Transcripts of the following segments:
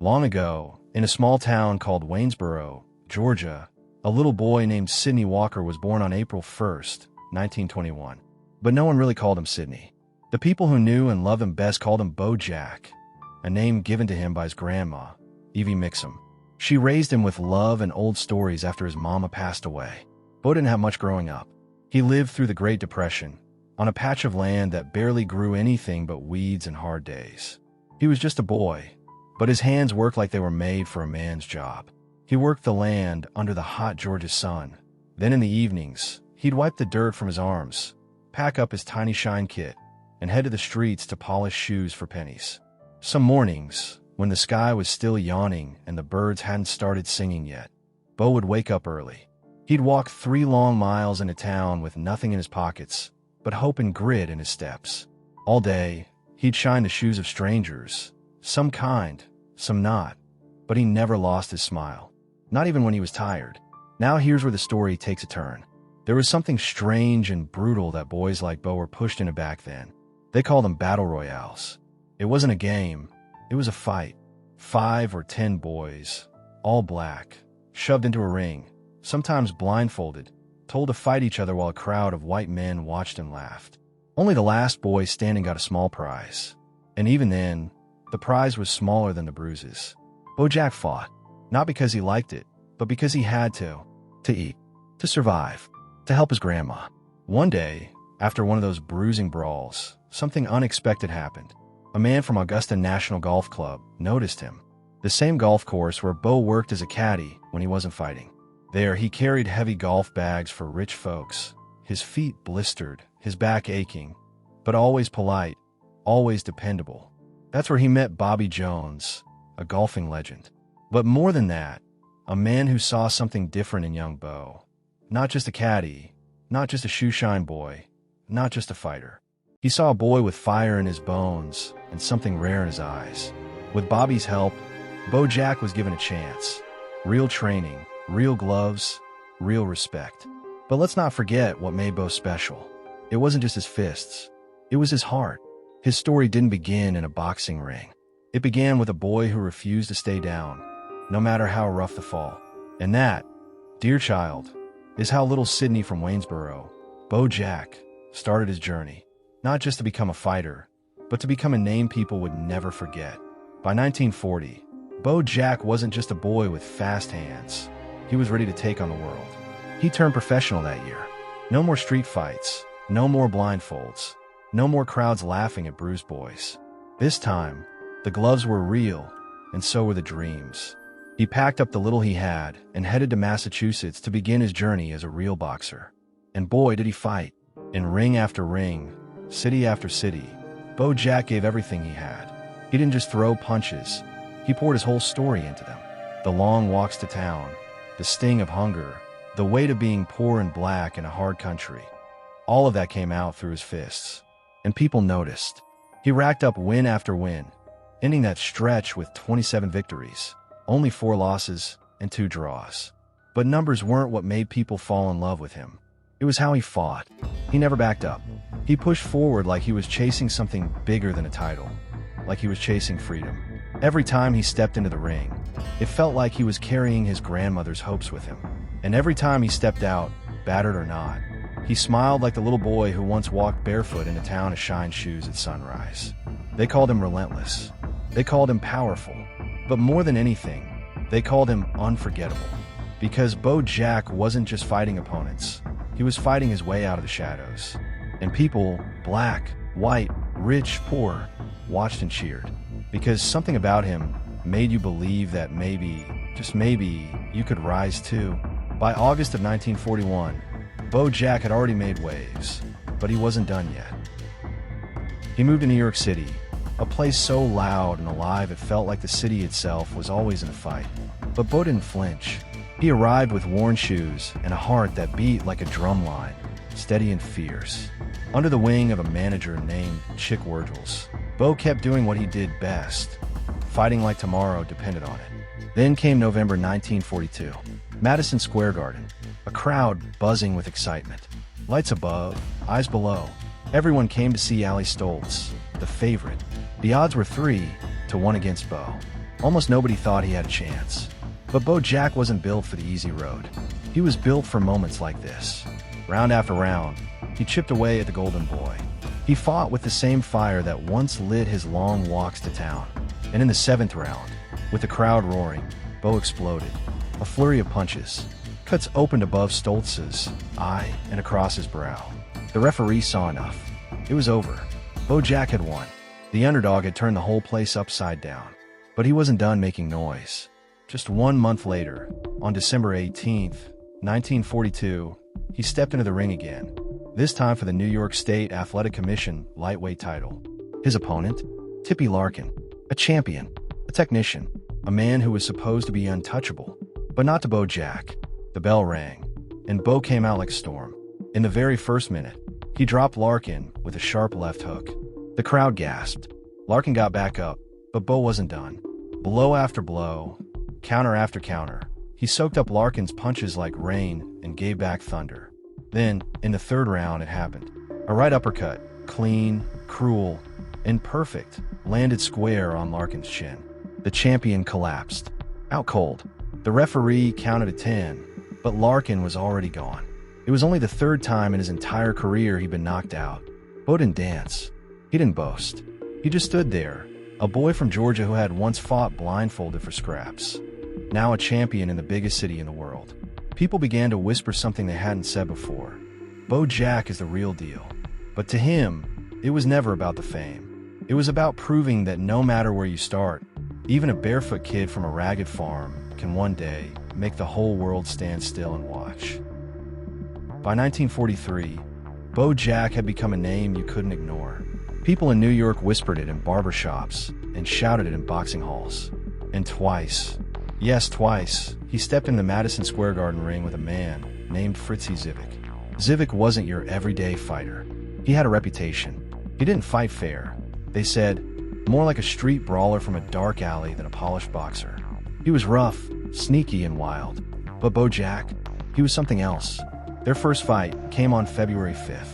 Long ago, in a small town called Waynesboro, Georgia, a little boy named Sidney Walker was born on April 1st, 1921. But no one really called him Sidney. The people who knew and loved him best called him Beau Jack, a name given to him by his grandma, Evie Mixum. She raised him with love and old stories after his mama passed away. Beau didn't have much growing up. He lived through the Great Depression, on a patch of land that barely grew anything but weeds and hard days. He was just a boy, but his hands worked like they were made for a man's job. He worked the land under the hot Georgia sun. Then in the evenings, he'd wipe the dirt from his arms, pack up his tiny shine kit, and head to the streets to polish shoes for pennies. Some mornings, when the sky was still yawning and the birds hadn't started singing yet, Beau would wake up early. He'd walk 3 long miles into town with nothing in his pockets, but hope and grit in his steps. All day, he'd shine the shoes of strangers, some kind, some not, but he never lost his smile, not even when he was tired. Now here's where the story takes a turn. There was something strange and brutal that boys like Beau were pushed into back then. They called them battle royales. It wasn't a game, it was a fight. 5 or 10 boys, all black, shoved into a ring, sometimes blindfolded, told to fight each other while a crowd of white men watched and laughed. Only the last boy standing got a small prize. And even then, the prize was smaller than the bruises. Beau Jack fought, not because he liked it, but because he had to eat, to survive, to help his grandma. One day, after one of those bruising brawls, something unexpected happened. A man from Augusta National Golf Club noticed him, the same golf course where Beau worked as a caddy when he wasn't fighting. There, he carried heavy golf bags for rich folks, his feet blistered, his back aching, but always polite, always dependable. That's where he met Bobby Jones, a golfing legend. But more than that, a man who saw something different in young Beau. Not just a caddy, not just a shoeshine boy, not just a fighter. He saw a boy with fire in his bones and something rare in his eyes. With Bobby's help, Beau Jack was given a chance. Real training, real gloves, real respect. But let's not forget what made Beau special. It wasn't just his fists. It was his heart. His story didn't begin in a boxing ring. It began with a boy who refused to stay down, no matter how rough the fall. And that, dear child, is how little Sidney from Waynesboro, Beau Jack, started his journey. Not just to become a fighter, but to become a name people would never forget. By 1940, Beau Jack wasn't just a boy with fast hands. He was ready to take on the world. He turned professional that year. No more street fights, no more blindfolds, no more crowds laughing at bruised boys. This time, the gloves were real, and so were the dreams. He packed up the little he had and headed to Massachusetts to begin his journey as a real boxer. And boy, did he fight. In ring after ring, city after city, Beau Jack gave everything he had. He didn't just throw punches, he poured his whole story into them. The long walks to town, the sting of hunger, the weight of being poor and black in a hard country. All of that came out through his fists. And people noticed. He racked up win after win, ending that stretch with 27 victories, only 4 losses and 2 draws. But numbers weren't what made people fall in love with him. It was how he fought. He never backed up. He pushed forward like he was chasing something bigger than a title, like he was chasing freedom. Every time he stepped into the ring, it felt like he was carrying his grandmother's hopes with him. And every time he stepped out, battered or not, he smiled like the little boy who once walked barefoot into town to shine shoes at sunrise. They called him relentless. They called him powerful. But more than anything, they called him unforgettable. Because Beau Jack wasn't just fighting opponents. He was fighting his way out of the shadows. And people, black, white, rich, poor, watched and cheered. Because something about him made you believe that maybe, just maybe, you could rise too. By August of 1941, Beau Jack had already made waves, but he wasn't done yet. He moved to New York City, a place so loud and alive it felt like the city itself was always in a fight. But Beau didn't flinch. He arrived with worn shoes and a heart that beat like a drum line, steady and fierce. Under the wing of a manager named Chick Wirgels, Beau kept doing what he did best. Fighting like tomorrow depended on it. Then came November 1942. Madison Square Garden, a crowd buzzing with excitement. Lights above, eyes below. Everyone came to see Ali Stoltz, the favorite. The odds were 3-1 against Beau. Almost nobody thought he had a chance. But Beau Jack wasn't built for the easy road. He was built for moments like this. Round after round, he chipped away at the Golden Boy. He fought with the same fire that once lit his long walks to town. And in the 7th round, with the crowd roaring, Beau exploded. A flurry of punches. Cuts opened above Stoltz's eye and across his brow. The referee saw enough. It was over. Beau Jack had won. The underdog had turned the whole place upside down. But he wasn't done making noise. Just 1 month later, on December 18th, 1942, he stepped into the ring again, this time for the New York State Athletic Commission lightweight title. His opponent? Tippy Larkin, a champion, a technician, a man who was supposed to be untouchable. But not to Beau Jack. The bell rang, and Beau came out like a storm. In the very first minute, he dropped Larkin with a sharp left hook. The crowd gasped. Larkin got back up, but Beau wasn't done. Blow after blow, counter after counter, he soaked up Larkin's punches like rain and gave back thunder. Then, in the 3rd round, it happened. A right uppercut, clean, cruel, and perfect, landed square on Larkin's chin. The champion collapsed. Out cold. The referee counted to 10, but Larkin was already gone. It was only the 3rd time in his entire career he'd been knocked out. Beau didn't dance. He didn't boast. He just stood there, a boy from Georgia who had once fought blindfolded for scraps. Now a champion in the biggest city in the world. People began to whisper something they hadn't said before. Beau Jack is the real deal. But to him, it was never about the fame. It was about proving that no matter where you start, even a barefoot kid from a ragged farm can one day make the whole world stand still and watch. By 1943, Beau Jack had become a name you couldn't ignore. People in New York whispered it in barbershops and shouted it in boxing halls. And twice, yes, twice, he stepped in the Madison Square Garden ring with a man named Fritzy Zivik. Zivik wasn't your everyday fighter. He had a reputation. He didn't fight fair. They said, more like a street brawler from a dark alley than a polished boxer. He was rough, sneaky, and wild. But Beau Jack, he was something else. Their first fight came on February 5th.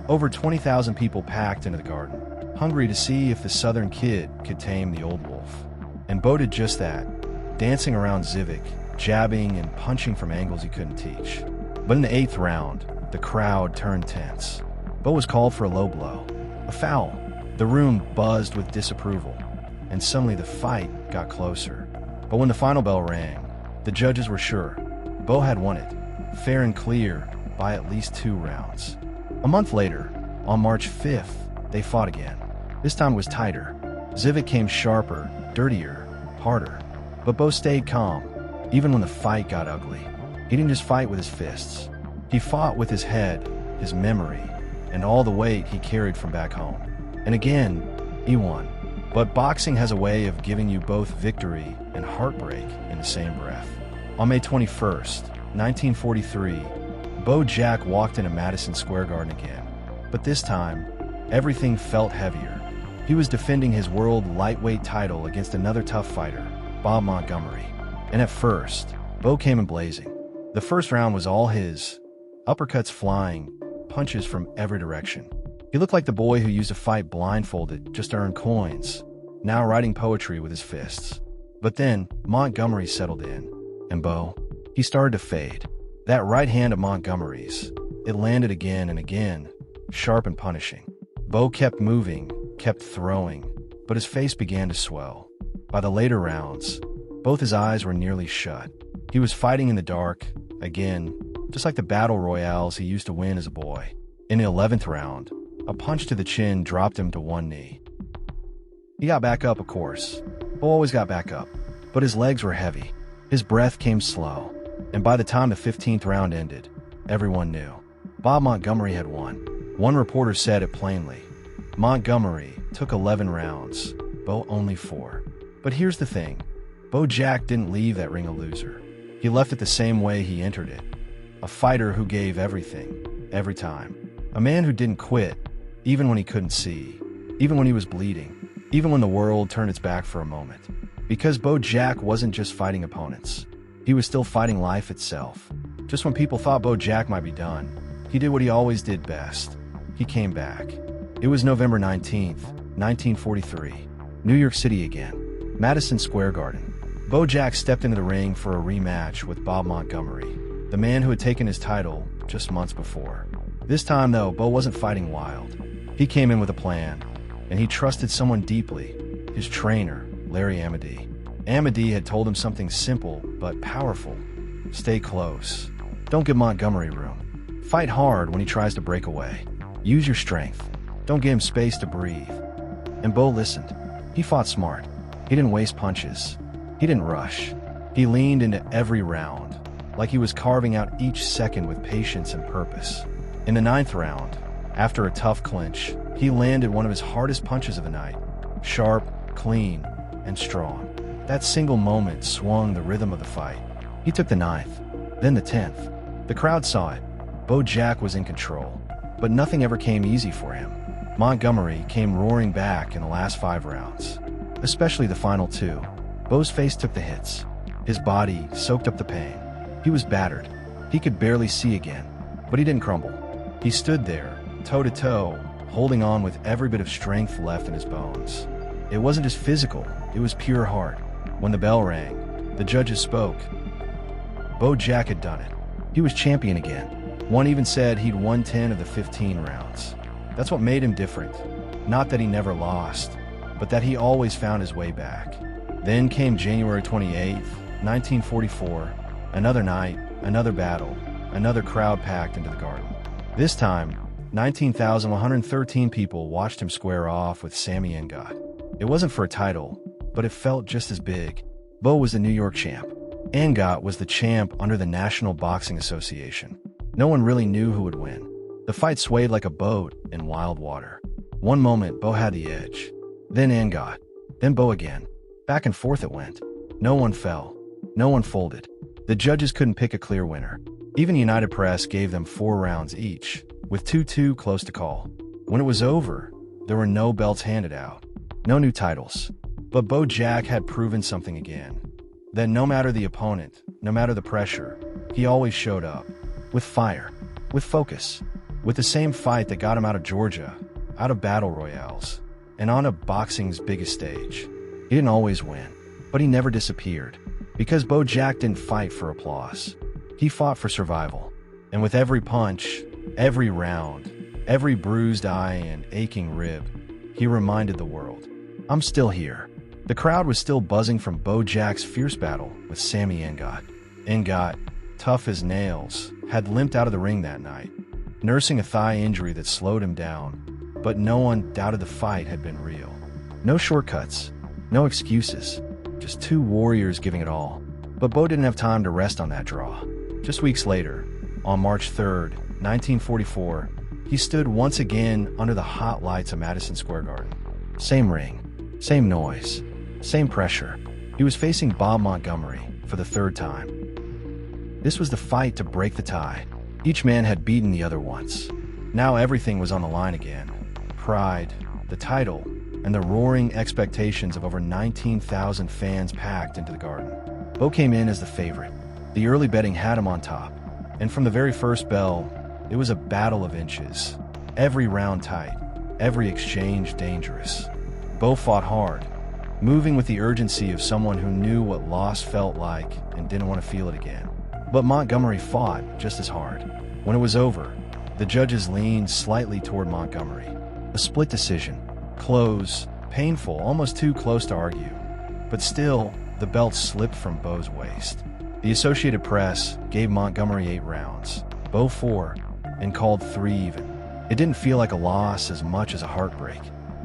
Over 20,000 people packed into the garden, hungry to see if the Southern kid could tame the old wolf. And Beau did just that, dancing around Zivik, jabbing and punching from angles he couldn't teach. But in the 8th round, the crowd turned tense. Beau was called for a low blow, a foul. The room buzzed with disapproval, and suddenly the fight got closer. But when the final bell rang, the judges were sure. Beau had won it, fair and clear, by at least 2 rounds. A month later, on March 5th, they fought again. This time it was tighter. Zivik came sharper, dirtier, harder. But Beau stayed calm, even when the fight got ugly. He didn't just fight with his fists. He fought with his head, his memory, and all the weight he carried from back home. And again, he won. But boxing has a way of giving you both victory and heartbreak in the same breath. On May 21st, 1943, Beau Jack walked into Madison Square Garden again. But this time, everything felt heavier. He was defending his world lightweight title against another tough fighter, Bob Montgomery. And at first, Beau came in blazing. The first round was all his. Uppercuts flying, punches from every direction. He looked like the boy who used to fight blindfolded just to earn coins, now writing poetry with his fists. But then, Montgomery settled in, and Beau, he started to fade. That right hand of Montgomery's, it landed again and again, sharp and punishing. Beau kept moving, kept throwing, but his face began to swell. By the later rounds, both his eyes were nearly shut. He was fighting in the dark, again, just like the battle royales he used to win as a boy. In the 11th round, a punch to the chin dropped him to one knee. He got back up, of course. Beau always got back up, but his legs were heavy. His breath came slow, and by the time the 15th round ended, everyone knew. Bob Montgomery had won. One reporter said it plainly. Montgomery took 11 rounds, Beau only 4. But here's the thing. Beau Jack didn't leave that ring a loser. He left it the same way he entered it. A fighter who gave everything, every time. A man who didn't quit, even when he couldn't see, even when he was bleeding, even when the world turned its back for a moment. Because Beau Jack wasn't just fighting opponents. He was still fighting life itself. Just when people thought Beau Jack might be done, he did what he always did best. He came back. It was November 19th, 1943. New York City again. Madison Square Garden. Beau Jack stepped into the ring for a rematch with Bob Montgomery, the man who had taken his title just months before. This time, though, Beau wasn't fighting wild. He came in with a plan, and he trusted someone deeply, his trainer, Larry Amedee. Amedee had told him something simple but powerful. Stay close. Don't give Montgomery room. Fight hard when he tries to break away. Use your strength. Don't give him space to breathe. And Beau listened. He fought smart. He didn't waste punches. He didn't rush. He leaned into every round, like he was carving out each second with patience and purpose. In the 9th round, after a tough clinch, he landed one of his hardest punches of the night. Sharp, clean, and strong. That single moment swung the rhythm of the fight. He took the 9th, then the 10th. The crowd saw it. Beau Jack was in control, but nothing ever came easy for him. Montgomery came roaring back in the last 5 rounds, especially the final 2. Beau's face took the hits. His body soaked up the pain. He was battered. He could barely see again, but he didn't crumble. He stood there, toe-to-toe, holding on with every bit of strength left in his bones. It wasn't just physical, it was pure heart. When the bell rang, the judges spoke. Beau Jack had done it. He was champion again. One even said he'd won 10 of the 15 rounds. That's what made him different. Not that he never lost, but that he always found his way back. Then came January 28th, 1944, another night, another battle, another crowd packed into the garden. This time, 19,113 people watched him square off with Sammy Ngat. It wasn't for a title, but it felt just as big. Beau was the New York champ. Ngat was the champ under the National Boxing Association. No one really knew who would win. The fight swayed like a boat in wild water. One moment, Beau had the edge. Then Ngat. Then Beau again. Back and forth it went. No one fell. No one folded. The judges couldn't pick a clear winner. Even United Press gave them 4 rounds each, with 2 close to call. When it was over, there were no belts handed out. No new titles. But Beau Jack had proven something again. That no matter the opponent, no matter the pressure, he always showed up. With fire. With focus. With the same fight that got him out of Georgia, out of battle royales, and onto boxing's biggest stage. He didn't always win, but he never disappeared. Because Beau Jack didn't fight for applause. He fought for survival. And with every punch, every round, every bruised eye and aching rib, he reminded the world, I'm still here. The crowd was still buzzing from Beau Jack's fierce battle with Sammy Ngat. Ngat, tough as nails, had limped out of the ring that night, nursing a thigh injury that slowed him down. But no one doubted the fight had been real. No shortcuts, no excuses, just 2 warriors giving it all. But Beau didn't have time to rest on that draw. Just weeks later, on March 3rd, 1944, he stood once again under the hot lights of Madison Square Garden. Same ring, same noise, same pressure. He was facing Bob Montgomery for the 3rd time. This was the fight to break the tie. Each man had beaten the other once. Now everything was on the line again. Pride, the title, and the roaring expectations of over 19,000 fans packed into the garden. Beau came in as the favorite. The early betting had him on top. And from the very first bell, it was a battle of inches. Every round tight, every exchange dangerous. Beau fought hard, moving with the urgency of someone who knew what loss felt like and didn't want to feel it again. But Montgomery fought just as hard. When it was over, the judges leaned slightly toward Montgomery. A split decision. Close, painful, almost too close to argue. But still, the belt slipped from Beau's waist. The Associated Press gave Montgomery 8 rounds, Beau 4, and called 3 even. It didn't feel like a loss as much as a heartbreak.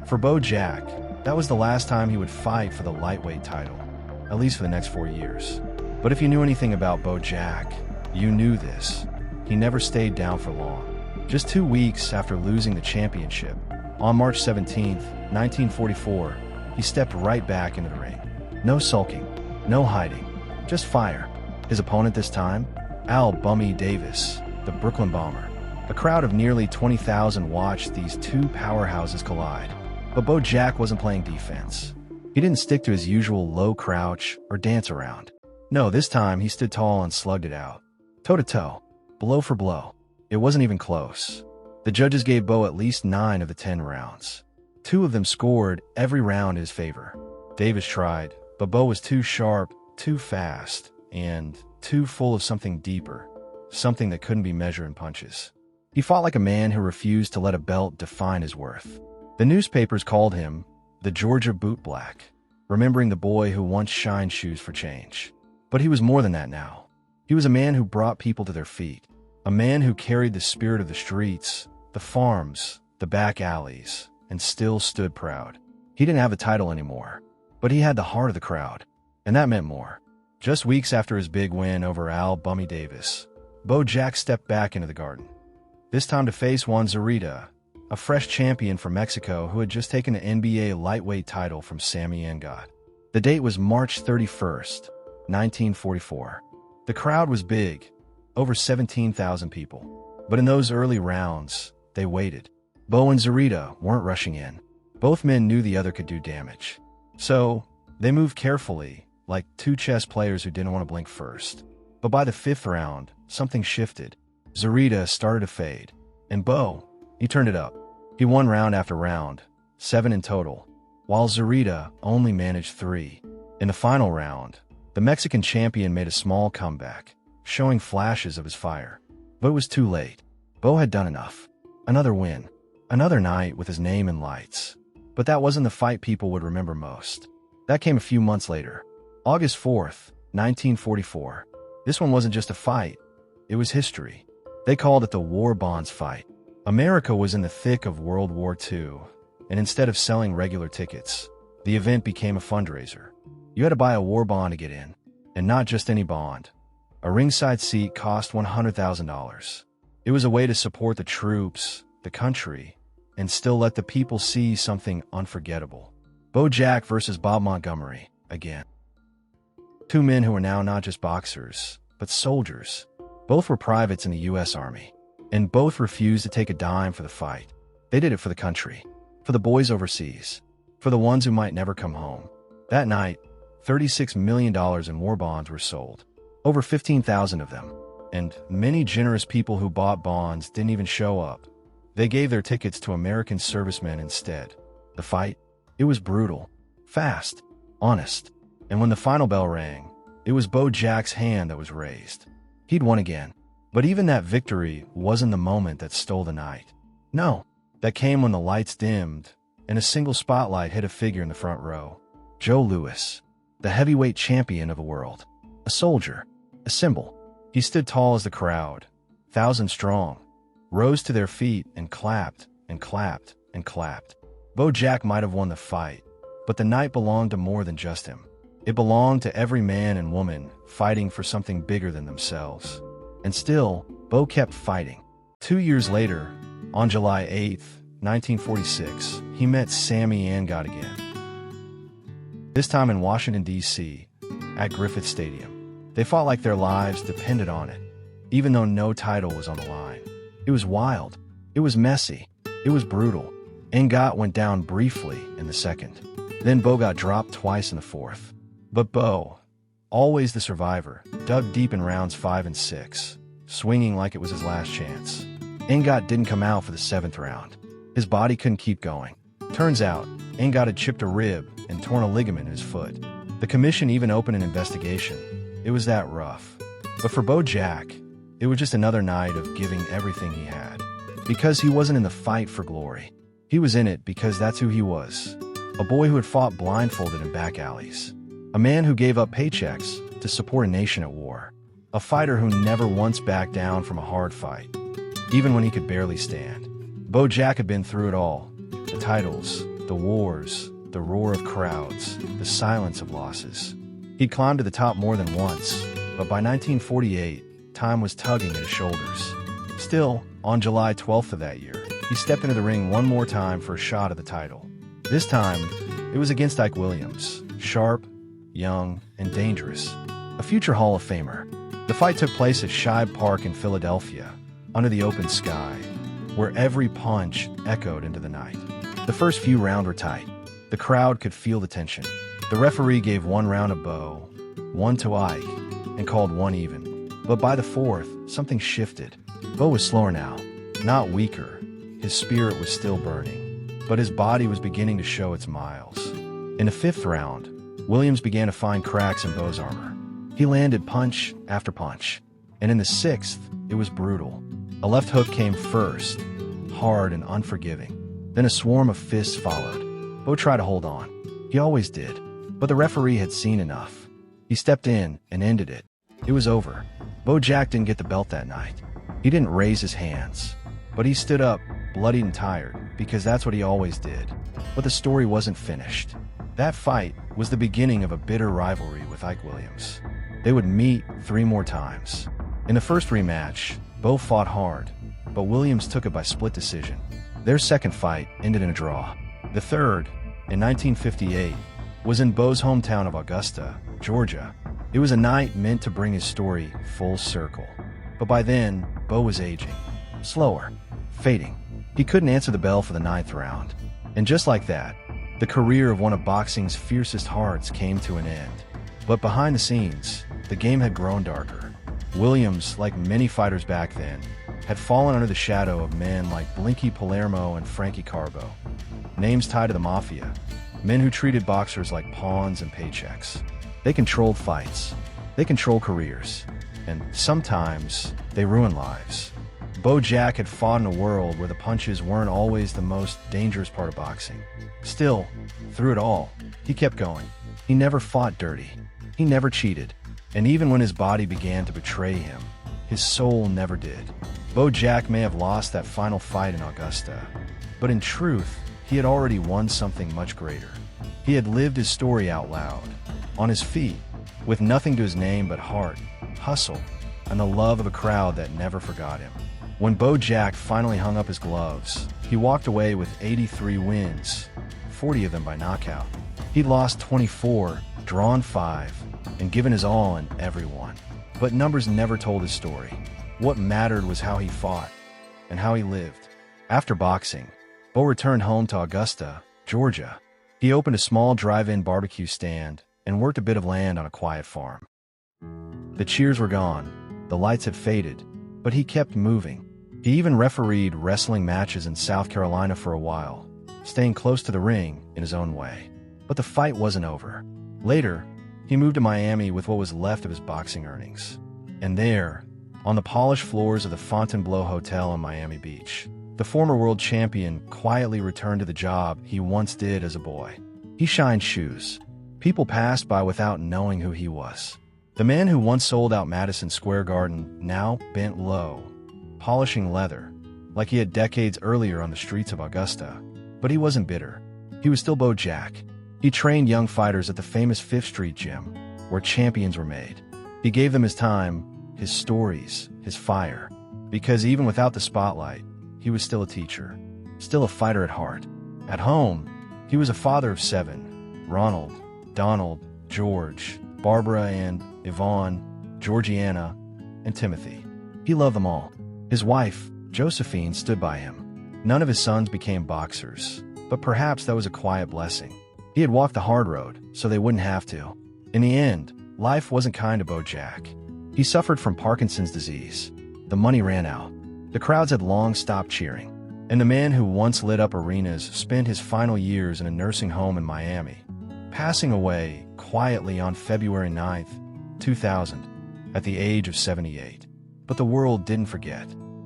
For Beau Jack, that was the last time he would fight for the lightweight title, at least for the next 4 years. But if you knew anything about Beau Jack, you knew this. He never stayed down for long. Just 2 weeks after losing the championship, on March 17th, 1944, he stepped right back into the ring. No sulking, no hiding, just fire. His opponent this time? Al "Bummy" Davis, the Brooklyn Bomber. A crowd of nearly 20,000 watched these 2 powerhouses collide. But Beau Jack wasn't playing defense. He didn't stick to his usual low crouch or dance around. No, this time he stood tall and slugged it out. Toe-to-toe, blow for blow. It wasn't even close. The judges gave Beau at least 9 of the 10 rounds. 2 of them scored every round in his favor. Davis tried, But Beau was too sharp, too fast, and too full of something deeper, something that couldn't be measured in punches. He fought like a man who refused to let a belt define his worth. The newspapers called him the Georgia Boot Black, remembering the boy who once shined shoes for change. But he was more than that now. He was a man who brought people to their feet, a man who carried the spirit of the streets, the farms, the back alleys, and still stood proud. He didn't have a title anymore, but he had the heart of the crowd, and that meant more. Just weeks after his big win over Al Bummy Davis, Beau Jack stepped back into the Garden, this time to face Juan Zurita, a fresh champion from Mexico who had just taken the NBA lightweight title from Sammy Ngat. The date was March 31st, 1944. The crowd was big, over 17,000 people. But in those early rounds, they waited. Beau and Zurita weren't rushing in. Both men knew the other could do damage. So, they moved carefully, like two chess players who didn't want to blink first. But by the fifth round, something shifted. Zurita started to fade. And Beau, he turned it up. He won round after round, 7 in total, while Zurita only managed 3. In the final round, the Mexican champion made a small comeback, showing flashes of his fire. But it was too late. Beau had done enough. Another win. Another night with his name in lights. But that wasn't the fight people would remember most. That came a few months later. August 4th, 1944. This one wasn't just a fight. It was history. They called it the War Bonds fight. America was in the thick of World War II, and instead of selling regular tickets, the event became a fundraiser. You had to buy a war bond to get in, and not just any bond. A ringside seat cost $100,000. It was a way to support the troops, the country, and still let the people see something unforgettable. Beau Jack versus Bob Montgomery, again. Two men who were now not just boxers, but soldiers. Both were privates in the U.S. Army, and both refused to take a dime for the fight. They did it for the country, for the boys overseas, for the ones who might never come home. That night, $36 million in war bonds were sold, over 15,000 of them, and many generous people who bought bonds didn't even show up. They gave their tickets to American servicemen instead. The fight? It was brutal, fast, honest, and when the final bell rang, it was Beau Jack's hand that was raised. He'd won again. But even that victory wasn't the moment that stole the night. No, that came when the lights dimmed and a single spotlight hit a figure in the front row. Joe Louis, the heavyweight champion of the world. A soldier, a symbol. He stood tall as the crowd, 1,000 strong, rose to their feet and clapped and clapped and clapped. Beau Jack might have won the fight, but the night belonged to more than just him. It belonged to every man and woman fighting for something bigger than themselves. And still, Beau kept fighting. 2 years later, on July 8th, 1946, he met Sammy Ngat again. This time in Washington, D.C., at Griffith Stadium. They fought like their lives depended on it, even though no title was on the line. It was wild. It was messy. It was brutal. Ngat went down briefly in the second. Then Beau got dropped twice in the fourth. But Beau, always the survivor, dug deep in rounds 5 and 6, swinging like it was his last chance. Ngat didn't come out for the 7th round. His body couldn't keep going. Turns out, Ngat had chipped a rib and torn a ligament in his foot. The commission even opened an investigation. It was that rough. But for Beau Jack, it was just another night of giving everything he had. Because he wasn't in the fight for glory. He was in it because that's who he was. A boy who had fought blindfolded in back alleys. A man who gave up paychecks to support a nation at war. A fighter who never once backed down from a hard fight, even when he could barely stand. Beau Jack had been through it all. The titles, the wars, the roar of crowds, the silence of losses. He'd climbed to the top more than once, but by 1948, time was tugging at his shoulders. Still, on July 12th of that year, he stepped into the ring one more time for a shot at the title. This time, it was against Ike Williams, sharp, young, and dangerous, a future Hall of Famer. The fight took place at Shibe Park in Philadelphia, under the open sky, where every punch echoed into the night. The first few rounds were tight. The crowd could feel the tension. The referee gave one round to Beau, one to Ike, and called one even. But by the fourth, something shifted. Beau was slower now, not weaker. His spirit was still burning, but his body was beginning to show its miles. In the 5th round, Williams began to find cracks in Beau's armor. He landed punch after punch, and in the sixth, it was brutal. A left hook came first, hard and unforgiving. Then a swarm of fists followed. Beau tried to hold on. He always did. But the referee had seen enough. He stepped in and ended it. It was over. Beau Jack didn't get the belt that night. He didn't raise his hands. But he stood up, bloodied and tired, because that's what he always did. But the story wasn't finished. That fight was the beginning of a bitter rivalry with Ike Williams. They would meet 3 more times. In the first rematch, Beau fought hard, but Williams took it by split decision. Their second fight ended in a draw. The third, in 1958, was in Beau's hometown of Augusta, Georgia. It was a night meant to bring his story full circle. But by then, Beau was aging, slower, fading. He couldn't answer the bell for the 9th round. And just like that, the career of one of boxing's fiercest hearts came to an end. But behind the scenes, the game had grown darker. Williams, like many fighters back then, had fallen under the shadow of men like Blinky Palermo and Frankie Carbo. Names tied to the mafia, men who treated boxers like pawns and paychecks. They controlled fights, they controlled careers, and sometimes they ruined lives. Beau Jack had fought in a world where the punches weren't always the most dangerous part of boxing. Still, through it all, he kept going. He never fought dirty. He never cheated. And even when his body began to betray him, his soul never did. Beau Jack may have lost that final fight in Augusta, but in truth, he had already won something much greater. He had lived his story out loud, on his feet, with nothing to his name but heart, hustle, and the love of a crowd that never forgot him. When Beau Jack finally hung up his gloves, he walked away with 83 wins, 40 of them by knockout. He'd lost 24, drawn 5, and given his all in every one. But numbers never told his story. What mattered was how he fought, and how he lived. After boxing, Beau returned home to Augusta, Georgia. He opened a small drive-in barbecue stand and worked a bit of land on a quiet farm. The cheers were gone, the lights had faded, but he kept moving. He even refereed wrestling matches in South Carolina for a while, staying close to the ring in his own way. But the fight wasn't over. Later, he moved to Miami with what was left of his boxing earnings. And there, on the polished floors of the Fontainebleau Hotel on Miami Beach, the former world champion quietly returned to the job he once did as a boy. He shined shoes. People passed by without knowing who he was. The man who once sold out Madison Square Garden now bent low, polishing leather, like he had decades earlier on the streets of Augusta. But he wasn't bitter. He was still Beau Jack. He trained young fighters at the famous Fifth Street gym, where champions were made. He gave them his time, his stories, his fire. Because even without the spotlight, he was still a teacher, still a fighter at heart. At home, he was a father of 7, Ronald, Donald, George, Barbara and Yvonne, Georgiana, and Timothy. He loved them all. His wife, Josephine, stood by him. None of his sons became boxers, but perhaps that was a quiet blessing. He had walked the hard road, so they wouldn't have to. In the end, life wasn't kind to Beau Jack. He suffered from Parkinson's disease. The money ran out. The crowds had long stopped cheering. And the man who once lit up arenas spent his final years in a nursing home in Miami, passing away quietly on February 9th, 2000, at the age of 78. But the world didn't forget.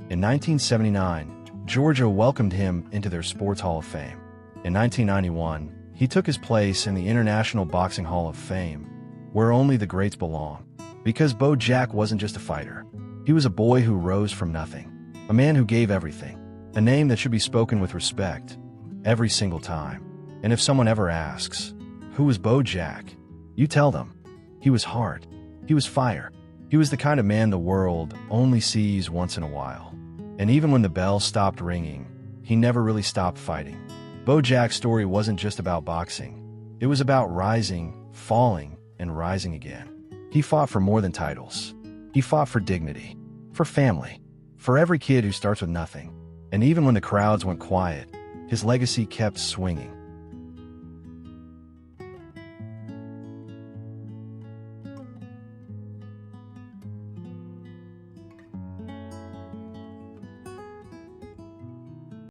In 1979, Georgia welcomed him into their Sports Hall of Fame. In 1991, he took his place in the International Boxing Hall of Fame, where only the greats belong. Because Beau Jack wasn't just a fighter. He was a boy who rose from nothing, a man who gave everything, a name that should be spoken with respect every single time. And if someone ever asks, who was Beau Jack? You tell them, he was heart, he was fire. He was the kind of man the world only sees once in a while. And even when the bell stopped ringing, he never really stopped fighting. Beau Jack's story wasn't just about boxing. It was about rising, falling, and rising again. He fought for more than titles. He fought for dignity, for family, for every kid who starts with nothing. And even when the crowds went quiet, his legacy kept swinging.